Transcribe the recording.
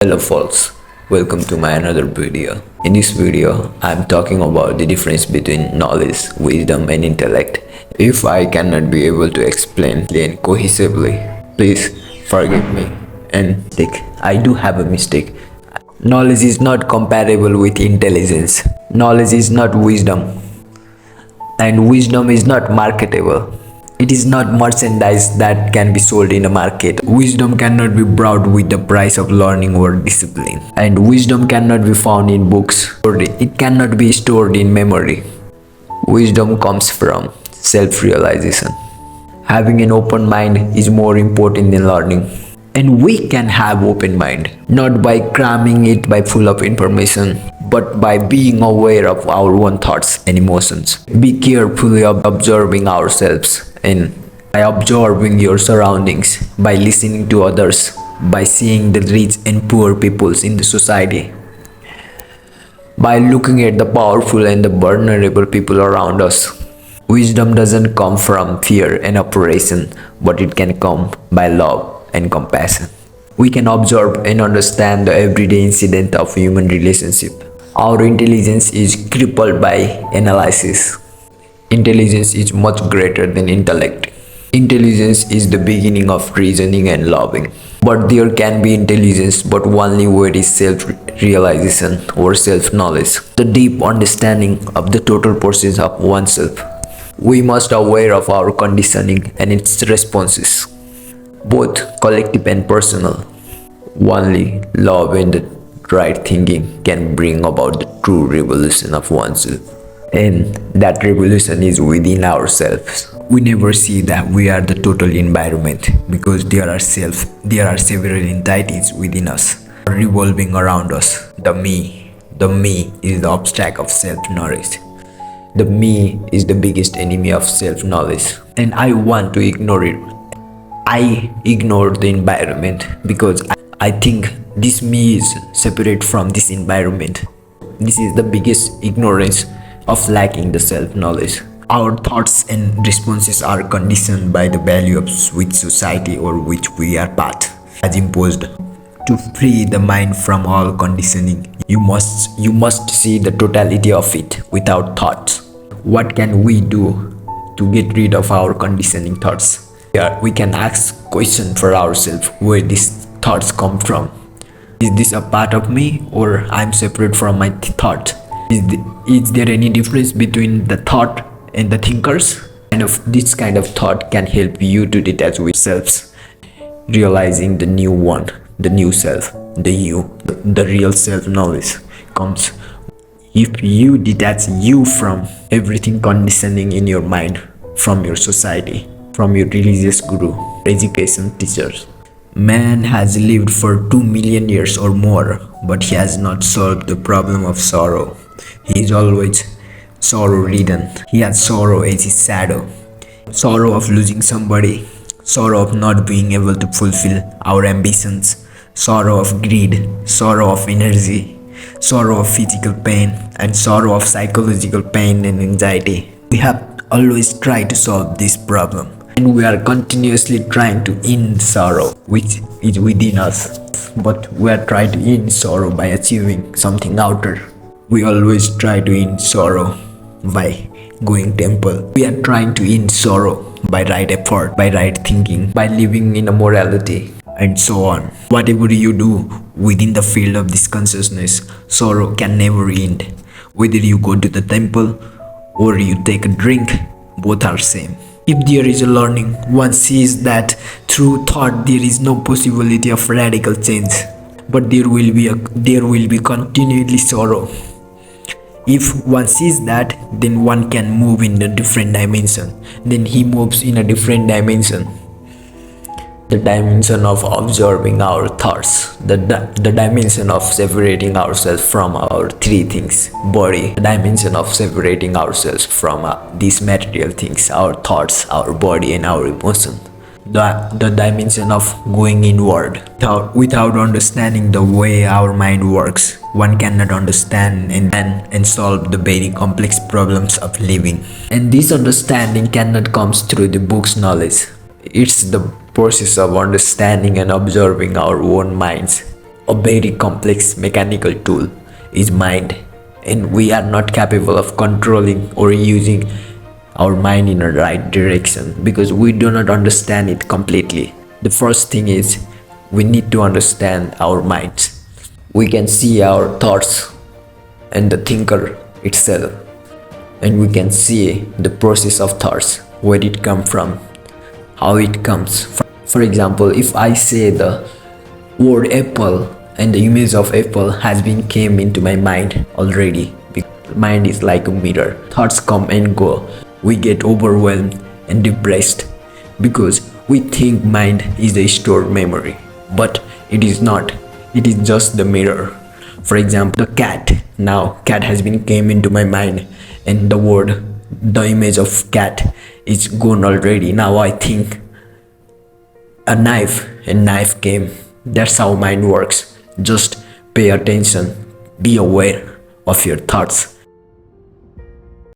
Hello folks, welcome to my another video. In this video, I am talking about the difference between knowledge, wisdom and intellect. If I cannot be able to explain cohesively, please forgive me. And I do have a mistake. Knowledge is not compatible with intelligence. Knowledge is not wisdom. And wisdom is not marketable. It is not merchandise that can be sold in a market. Wisdom cannot be bought with the price of learning or discipline. And wisdom cannot be found in books. It cannot be stored in memory. Wisdom comes from self-realization. Having an open mind is more important than learning. And we can have open mind, not by cramming it by full of information, but by being aware of our own thoughts and emotions. Be carefully observing ourselves and by observing your surroundings, by listening to others, by seeing the rich and poor peoples in the society, by looking at the powerful and the vulnerable people around us. Wisdom doesn't come from fear and oppression, but it can come by love and compassion. We can observe and understand the everyday incident of human relationship. Our intelligence is crippled by analysis. Intelligence is much greater than intellect. Intelligence is the beginning of reasoning and loving. But there can be intelligence but only where is self-realization or self-knowledge, the deep understanding of the total process of oneself. We must aware of our conditioning and its responses, both collective and personal. Only love and the right thinking can bring about the true revolution of oneself. And that revolution is within ourselves. We never see that we are the total environment because there are several entities within us revolving around us. The me is the obstacle of self-knowledge. The me is the biggest enemy of self-knowledge, and I want to ignore it. I ignore the environment because I think this me is separate from this environment. This is the biggest ignorance of lacking the self-knowledge. Our thoughts and responses are conditioned by the value of which society or which we are part has imposed. To free the mind from all conditioning, you must see the totality of it without thoughts. What can we do to get rid of our conditioning thoughts? We can ask question for ourselves where these thoughts come from. Is this a part of me or I'm separate from my thought? Is there any difference between the thought and the thinkers? And this kind of thought can help you to detach with selves, realizing the new one, the new self, the real self-knowledge comes if you detach you from everything conditioning in your mind, from your society, from your religious guru, education teachers. Man has lived for 2 million years or more, but he has not solved the problem of sorrow. He is always sorrow-ridden. He has sorrow as his shadow. Sorrow of losing somebody, sorrow of not being able to fulfill our ambitions, sorrow of greed, sorrow of energy, sorrow of physical pain, and sorrow of psychological pain and anxiety. We have always tried to solve this problem, and we are continuously trying to end sorrow which is within us. But we are trying to end sorrow by achieving something outer. We always try to end sorrow by going temple. We are trying to end sorrow by right effort, by right thinking, by living in a morality, and so on. Whatever you do within the field of this consciousness, sorrow can never end. Whether you go to the temple or you take a drink, both are same. If there is a learning, one sees that through thought there is no possibility of radical change, but there will be continually sorrow. If one sees that, then one can move in a different dimension. Then he moves in a different dimension. The dimension of observing our thoughts, the dimension of separating ourselves from our three things: body, the dimension of separating ourselves from these material things, our thoughts, our body and our emotion, the dimension of going inward. Without understanding the way our mind works, one cannot understand and solve the very complex problems of living. And this understanding cannot come through the book's knowledge. It's the process of understanding and observing our own minds, a very complex mechanical tool is mind, and we are not capable of controlling or using our mind in a right direction because we do not understand it completely. The first thing is we need to understand our minds. We can see our thoughts and the thinker itself, and we can see the process of thoughts, where it come from, how it comes. For example, if I say the word apple and the image of apple has been came into my mind already, because mind is like a mirror. Thoughts come and go. We get overwhelmed and depressed because we think mind is a stored memory, but it is not. It is just the mirror. For example, the cat. Now cat has been came into my mind, and the image of cat is gone already. Now I think a knife, and knife came. That's how mind works. Just pay attention, be aware of your thoughts,